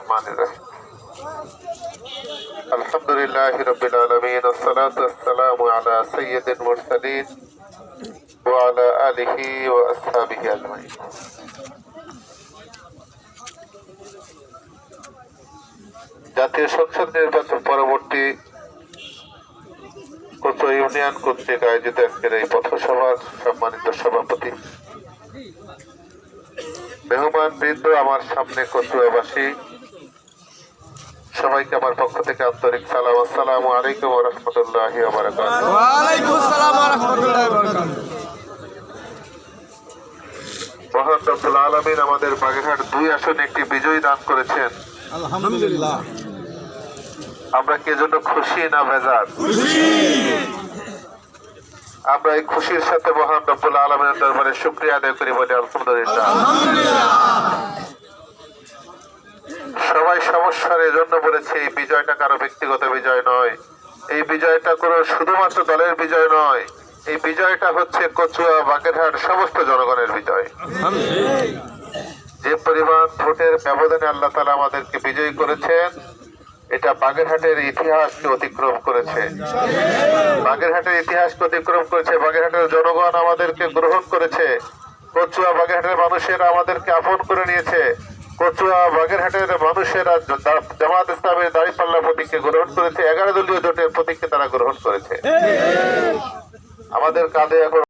रहमानिर रहीम अल्हम्दुलिल्लाहि रब्बिल आलमीन वस्सलातु वस्सलामु अला सय्यिदिल मुरसलीन व अला आलिहि व अस्हाबिहि अजमाइन। জাতীয় সংসদ নির্বাচন পরবর্তী কচুয়া ইউনিয়ন কর্তৃক আয়োজিত আজকের এই পথসভার সম্মানিত সভাপতি, মেহমান বৃন্দ, আমার সামনে কচুয়াবাসী, সবাইকে আমার পক্ষ থেকে আন্তরিক সালাম। আসসালামু আলাইকুম ওয়া রাহমাতুল্লাহি ওয়া বারাকাতুহু। ওয়া আলাইকুম আসসালাম ওয়া রাহমাতুল্লাহি ওয়া বারাকাতুহু। মহান রব্বুল আলামিন আমাদের বাগেরহাট 2 আসনে একটি বিজয় দান করেছেন। আলহামদুলিল্লাহ। আমরা কি জন্য খুশি না বেজার? খুশি। আমরা এই খুশির সাথে মহান রব্বুল আলামিনের দরবারে শুকরিয়া আদায় করি, বলি আলহামদুলিল্লাহ। সবাই সমস্যার এজন্য বলেছে এই বিজয়টা কারো ব্যক্তিগত বিজয় নয়, এই বিজয়টা কোনো শুধুমাত্র দলের বিজয় নয়, এই বিজয়টা হচ্ছে কচুয়া বাগেরহাট সমস্ত জনগণের বিজয়। যে পরিমাণ ভোটের ব্যবধানে আল্লাহ তাআলা আমাদেরকে বিজয়ী করেছেন, এটা বাগেরহাটের ইতিহাসকে অতিক্রম করেছে, বাগেরহাটের ইতিহাসকে অতিক্রম করেছে। বাগেরহাটের জনগণ আমাদেরকে গ্রহণ করেছে, কচুয়া বাগেরহাটের মানুষেরা আমাদেরকে আপন করে নিয়েছে, কচুয়া বাগেরহাটের মানুষেরা জামাত ইসলামের দাঁড়িপাল্লা প্রতীককে গ্রহণ করেছে, 11 দলীয় জোটের প্রতীককে তারা গ্রহণ করেছে। আমাদের কাঁধে এখন